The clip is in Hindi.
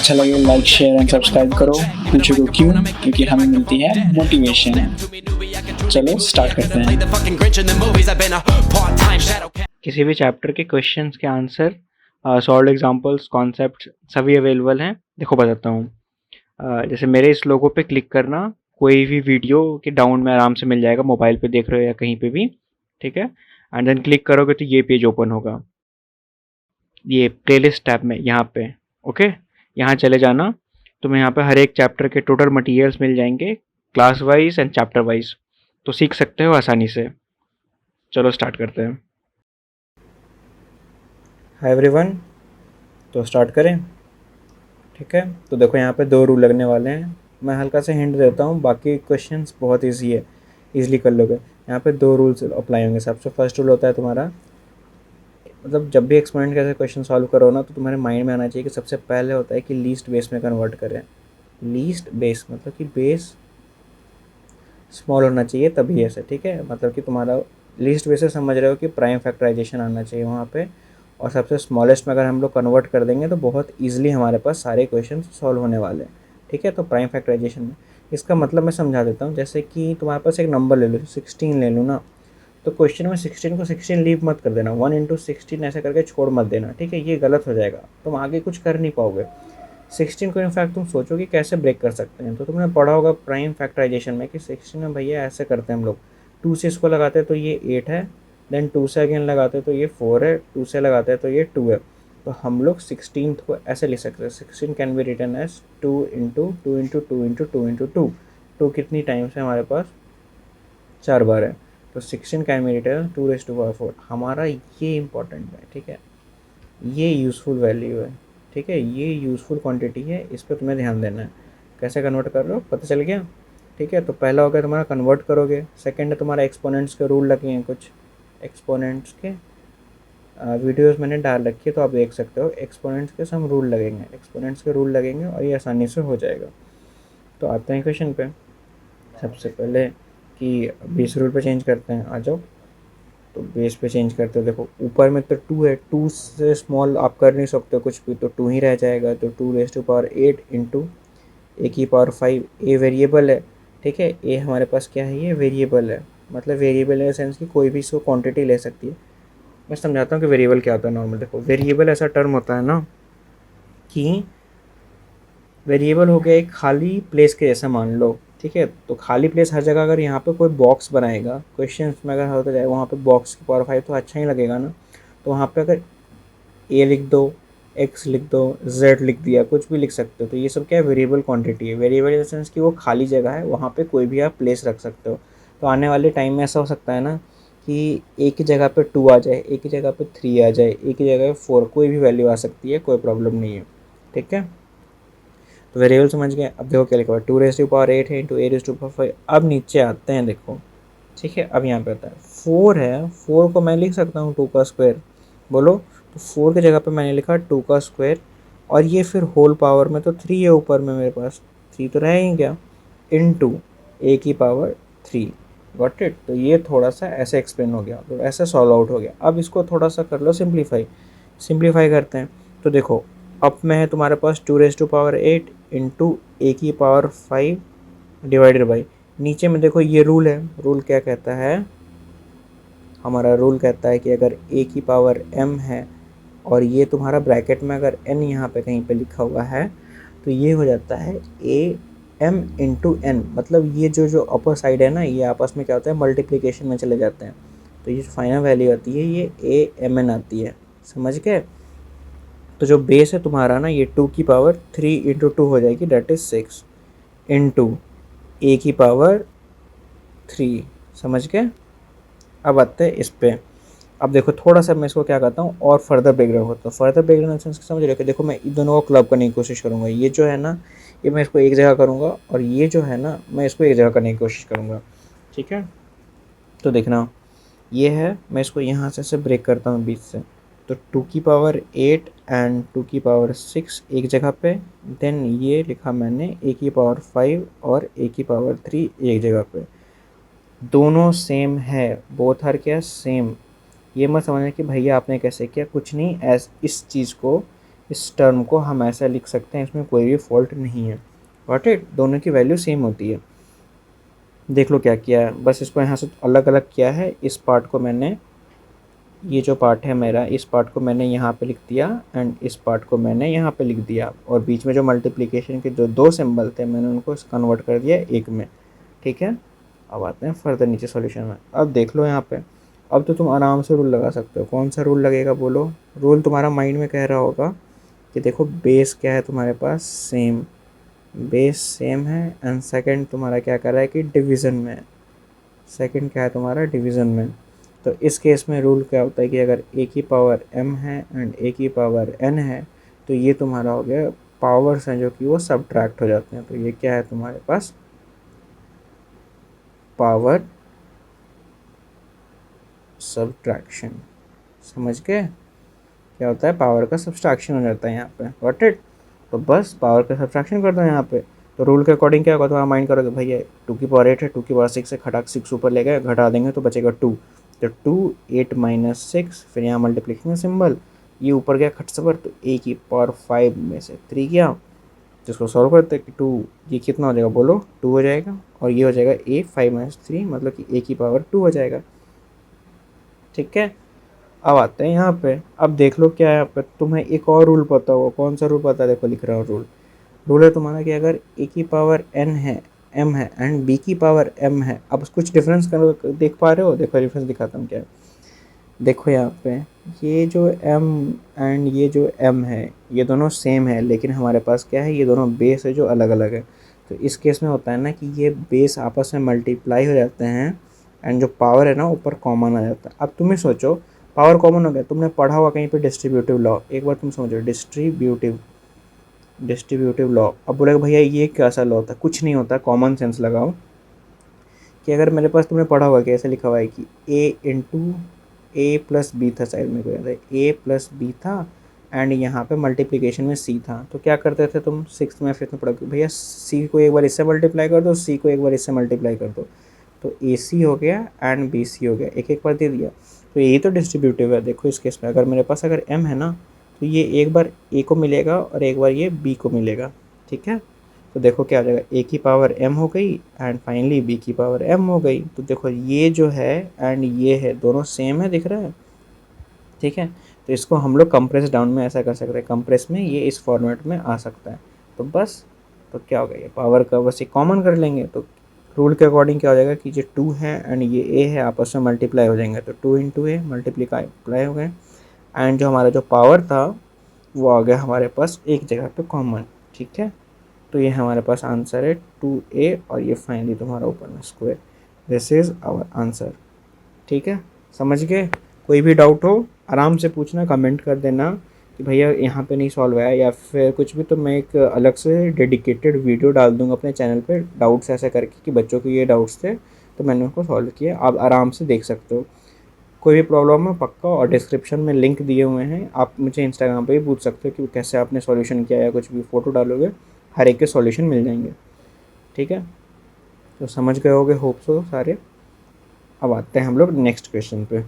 अच्छा लगे लाइक शेयर एंड सब्सक्राइब करो। पूछो को क्यों? क्योंकि हमें मिलती है मोटिवेशन। चलो स्टार्ट करते हैं। किसी भी चैप्टर के क्वेश्चंस के आंसर, सॉल्व एग्जांपल्स, कॉन्सेप्ट सभी अवेलेबल हैं। देखो बताता हूँ। जैसे मेरे इस लोगो पे क्लिक करना, कोई भी वीडियो के डाउन में आराम से मिल जाएगा, मोबाइल पे देख रहे हो या कहीं पे भी, ठीक है। एंड देन क्लिक करोगे तो ये पेज ओपन होगा, ये प्लेलिस्ट टैब में यहाँ पे। ओके, यहाँ चले जाना। तुम्हें यहाँ पे हर एक चैप्टर के टोटल मटेरियल्स मिल जाएंगे, class wise and chapter wise, तो सीख सकते हो आसानी से। चलो स्टार्ट करते हैं। हाय एवरीवन, तो स्टार्ट करें। ठीक है, तो देखो यहाँ पे 2 रूल लगने वाले हैं। मैं हल्का सा हिंट देता हूँ, बाकी क्वेश्चंस बहुत इजी है, इजीली कर लोगे। यहाँ पे 2 रूल्स अप्लाई होंगे। सबसे फर्स्ट रूल होता है तुम्हारा, मतलब जब भी एक्सपोनेंट के ऐसे क्वेश्चन सॉल्व करो ना, तो तुम्हारे माइंड में आना चाहिए कि सबसे पहले होता है कि लीस्ट बेस में कन्वर्ट करें। लीस्ट बेस मतलब कि बेस स्मॉल होना चाहिए तभी ऐसे, ठीक है। मतलब कि तुम्हारा लीस्ट बेस से समझ रहे हो कि प्राइम फैक्टराइजेशन आना चाहिए वहाँ पे, और सबसे स्मॉलेस्ट में अगर हम लोग कन्वर्ट कर देंगे तो बहुत ईजिली हमारे पास सारे क्वेश्चन सॉल्व होने वाले हैं, ठीक है। तो प्राइम फैक्टराइजेशन में इसका मतलब मैं समझा देता हूँ। जैसे कि तुम्हारे पास एक नंबर ले लो, 16 ले लो ना, तो क्वेश्चन में 16 को 16 लीव मत कर देना, 1 इंटू 16 ऐसे करके छोड़ मत देना, ठीक है। ये गलत हो जाएगा, तुम आगे कुछ कर नहीं पाओगे। 16 को इनफैक्ट तुम सोचो कि कैसे ब्रेक कर सकते हैं, तो तुमने पढ़ा होगा प्राइम फैक्टराइजेशन में कि 16 में भैया ऐसे करते हैं हम लोग, 2 से इसको लगाते हैं तो ये 8 है, देन 2 से अगेन लगाते हैं तो ये 4 है, 2 से लगाते हैं तो ये 2 है। तो हम लोग 16 को ऐसे लिख सकते हैं, 16 can be written as 2 into 2 into 2 into 2 into 2। 2 कितनी टाइम्स है हमारे पास? 4 बार है। तो 16 can be written 2 raise to power 4। हमारा ये इंपॉर्टेंट है, ठीक है, ये यूज़फुल वैल्यू है, ठीक है, ये यूज़फुल क्वांटिटी है, इस पर तुम्हें ध्यान देना है। कैसे कन्वर्ट कर रहे हो पता चल गया, ठीक है। तो पहला हो गया तुम्हारा कन्वर्ट करोगे, सेकंड है तुम्हारा एक्सपोनेंट्स के रूल लगे हैं कुछ। एक्सपोनेंट्स के वीडियोस मैंने डाल रखी है, तो आप देख सकते हो। एक्सपोनेंट्स के सम रूल लगेंगे, एक्सपोनेंट्स के रूल लगेंगे और ये आसानी से हो जाएगा। तो आते हैं क्वेश्चन पे। सबसे पहले कि बेस रूल पे चेंज करते हैं, आ जाओ। तो बेस पे चेंज करते हो, देखो ऊपर में तो 2 है, 2 से स्मॉल आप कर नहीं सकते कुछ भी, तो 2 ही रह जाएगा। तो 2 रेज़ टू पावर 8 इंटू ए की पावर 5। ए वेरिएबल है, ठीक है। ए हमारे पास क्या है? ये वेरिएबल है, मतलब वेरिएबल इन सेंस कि कोई भी इसको क्वांटिटी ले सकती है। मैं समझाता हूँ कि वेरिएबल क्या होता है। नॉर्मल देखो, वेरिएबल ऐसा टर्म होता है ना कि वेरिएबल हो गया एक खाली प्लेस के जैसा मान लो, ठीक है। तो खाली प्लेस हर जगह अगर यहाँ पे कोई बॉक्स बनाएगा क्वेश्चन में, अगर होता जाए वहाँ पे बॉक्स की पावर 5 तो अच्छा ही लगेगा ना। तो वहाँ पे अगर ए लिख दो, एक्स लिख दो, जेड लिख दिया, कुछ भी लिख सकते हो। तो ये सब क्या है? वेरिएबल क्वांटिटी है। वेरिएबल इन द सेंस कि वो खाली जगह है, वहाँ पे कोई भी आप प्लेस रख सकते हो। तो आने वाले टाइम में ऐसा हो सकता है ना कि एक ही जगह पे 2 आ जाए, एक ही जगह पे 3 आ जाए, एक ही जगह पे 4, कोई भी वैल्यू आ सकती है, कोई प्रॉब्लम नहीं है, ठीक है। तो वेरिएबल समझ गए। अब देखो क्या लिखा हुआ है, 2 रेज़ टू पावर 8 है into a raise to power 5। अब नीचे आते हैं, देखो, ठीक है। अब यहाँ पे आता है 4 है, 4 को मैं लिख सकता हूँ 2 का स्क्वायर, बोलो। तो 4 की जगह पे मैंने लिखा 2 का स्क्वायर, और ये फिर होल पावर में तो 3 है ऊपर में, मेरे पास 3 तो रहे ही क्या, इनटू ए की पावर 3। Got it. तो ये थोड़ा सा ऐसे एक्सप्लेन हो गया, तो ऐसे सॉल्व आउट हो गया। अब इसको थोड़ा सा कर लो सिंप्लीफाई। सिंप्लीफाई करते हैं, तो देखो अब में है तुम्हारे पास 2 रेज़ टू पावर 8 इंटू ए की पावर 5 डिवाइडेड बाई, नीचे में देखो ये रूल है। रूल क्या कहता है? हमारा रूल कहता है कि अगर ए की पावर m है और ये तुम्हारा ब्रैकेट में अगर n यहाँ पे कहीं पे लिखा हुआ है, तो ये हो जाता है ए m इंटू एन। मतलब ये जो जो अपर साइड है ना, ये आपस में क्या होता है? मल्टीप्लिकेशन में चले जाते हैं। तो ये फाइनल वैल्यू आती है, ये ए एम एन आती है, समझ गए। तो जो बेस है तुम्हारा ना, ये 2 की पावर 3 इंटू 2 हो जाएगी, डेट इज़ 6 इंटू ए की पावर 3, समझ गए। अब आते हैं इस पे। अब देखो थोड़ा सा मैं इसको क्या करता हूँ और फर्दर ब्रेकडाउन होता हूँ। फर्दर ब्रेकडाउन सेंस समझ रहे हो कि देखो मैं इन दोनों को क्लब करने की कोशिश करूँगा। ये जो है ना, ये मैं इसको एक जगह करूँगा, और ये जो है ना, मैं इसको एक जगह करने की कोशिश करूँगा, ठीक है। तो देखना, ये है, मैं इसको यहाँ से ब्रेक करता हूँ बीच से। तो 2 की पावर 8 एंड 2 की पावर 6 एक जगह पे, देन ये लिखा मैंने ए की पावर 5 और ए की पावर 3 एक जगह पे। दोनों सेम है, बोथ आर क्या? सेम। ये मत समझना कि भैया आपने कैसे किया, कुछ नहीं। इस चीज़ को इस टर्म को हम ऐसा लिख सकते हैं, इसमें कोई भी फॉल्ट नहीं है। Got it? दोनों की वैल्यू सेम होती है। देख लो क्या किया है, बस इसको यहाँ से अलग अलग किया है। इस पार्ट को मैंने, ये जो पार्ट है मेरा, इस पार्ट को मैंने यहाँ पे लिख दिया एंड इस पार्ट को मैंने यहाँ पे लिख दिया, और बीच में जो मल्टीप्लिकेशन के जो दो सिंबल थे मैंने उनको कन्वर्ट कर दिया एक में। ठीक है, अब आते हैं फर्दर नीचे सॉल्यूशन में। अब देख लो यहाँ पे, अब तो तुम आराम से रूल लगा सकते हो। कौन सा रूल लगेगा बोलो? रूल तुम्हारा माइंड में कह रहा होगा कि देखो बेस क्या है तुम्हारे पास, सेम, बेस सेम है। एंड सेकंड तुम्हारा क्या कर रहा है कि डिवीज़न में, सेकंड क्या है तुम्हारा, डिवीज़न में। तो इस केस में रूल क्या होता है कि अगर a की पावर m है एंड a की पावर n है, तो ये तुम्हारा हो गया पावर्स हैं जो कि वो सब्ट्रैक्ट हो जाते हैं। तो ये क्या है तुम्हारे पास, पावर सब्ट्रैक्शन। समझ गए क्या होता है? पावर का सब्ट्रैक्शन हो जाता है यहाँ पे। Got it? तो बस पावर का सब्ट्रैक्शन कर दो यहाँ पे। तो रूल के अकॉर्डिंग क्या होगा, तुम्हारा माइंड करोगे भैया 2 की पावर 8 है, 2 की पावर 6 से खटाक 6 ऊपर ले गए, घटा देंगे तो बचेगा 2। तो 2 8 माइनस 6, फिर यहाँ मल्टीप्लिकेशन सिंबल, ये ऊपर गया खट सबर, तो a की पावर 5 में से 3 गया। जिसको सॉल्व करते कि 2, ये कितना हो जाएगा बोलो, 2 हो जाएगा, और ये हो जाएगा a 5 माइनस 3, मतलब कि a की पावर 2 हो जाएगा। ठीक है, अब आते हैं यहाँ पे। अब देख लो क्या है यहाँ पे, तुम्हें एक और रूल पता होगा। कौन सा रूल पता है? देखो लिख रहा हूँ रूल। रूल है तुम्हारा कि अगर a की पावर n है, m है, एंड b की पावर m है। अब कुछ डिफरेंस कर देख पा रहे हो? देखो डिफरेंस दिखाता हूँ क्या है। देखो यहाँ पे, ये जो m एंड ये जो m है, ये दोनों सेम है, लेकिन हमारे पास क्या है, ये दोनों बेस है जो अलग अलग है। तो इस केस में होता है ना कि ये बेस आपस में मल्टीप्लाई हो जाते हैं एंड जो पावर है ना ऊपर कॉमन आ जाता है। अब तुम ही सोचो, पावर कॉमन हो गया, तुमने पढ़ा हुआ कहीं पे डिस्ट्रीब्यूटिव लॉ, एक बार तुम समझो डिस्ट्रीब्यूटिव लॉ। अब बोलेगा भैया ये कैसा लॉ होता है? कुछ नहीं होता, कॉमन सेंस लगाओ कि अगर मेरे पास, तुमने पढ़ा हुआ कि ऐसे लिखा हुआ है कि a into a plus B था, साइड में कोई है a प्लस बी था, एंड यहाँ पे मल्टीप्लिकेशन में c था। तो क्या करते थे तुम, 6th में 5th में पढ़ा भैया c को एक बार इससे मल्टीप्लाई कर दो, c को एक बार इससे मल्टीप्लाई कर दो, तो ac हो गया एंड bc हो गया, एक एक बार दे दिया। तो यही तो डिस्ट्रीब्यूटिव है। देखो इस केस में अगर मेरे पास अगर m है ना, तो ये एक बार a को मिलेगा और एक बार ये b को मिलेगा। ठीक है, तो देखो क्या हो जाएगा, a की पावर m हो गई एंड फाइनली b की पावर m हो गई। तो देखो ये जो है एंड ये है, दोनों सेम है, दिख रहा है। ठीक है, तो इसको हम लोग कंप्रेस डाउन में ऐसा कर सकते हैं, कंप्रेस में ये इस फॉर्मेट में आ सकता है। तो बस, तो क्या हो गया, ये पावर का बस ये कॉमन कर लेंगे। तो रूल के अकॉर्डिंग क्या हो जाएगा कि जो 2 है एंड ये a है आपस में मल्टीप्लाई हो जाएंगे, तो 2 इंटू ए मल्टीप्लाई हो गए, एंड जो हमारा जो पावर था वो आ गया हमारे पास एक जगह पे कॉमन। ठीक है, तो ये हमारे पास आंसर है 2a, और ये फाइनली तुम्हारा ऊपर में square. This is our answer. ठीक है, समझ गए? कोई भी डाउट हो आराम से पूछना, कमेंट कर देना कि भैया यहाँ पे नहीं सॉल्व है या फिर कुछ भी, तो मैं एक अलग से डेडिकेटेड वीडियो डाल दूँगा अपने चैनल पे डाउट्स ऐसे करके कि बच्चों को ये डाउट्स थे तो मैंने उनको सॉल्व किया। आप आराम से देख सकते हो, कोई भी प्रॉब्लम है पक्का, और डिस्क्रिप्शन में लिंक दिए हुए हैं, आप मुझे इंस्टाग्राम पे भी पूछ सकते हो कि कैसे आपने सॉल्यूशन किया, या कुछ भी फ़ोटो डालोगे हर एक के सॉल्यूशन मिल जाएंगे। ठीक है, तो समझ गए होगे होप सो सारे। अब आते हैं हम लोग नेक्स्ट क्वेश्चन पे।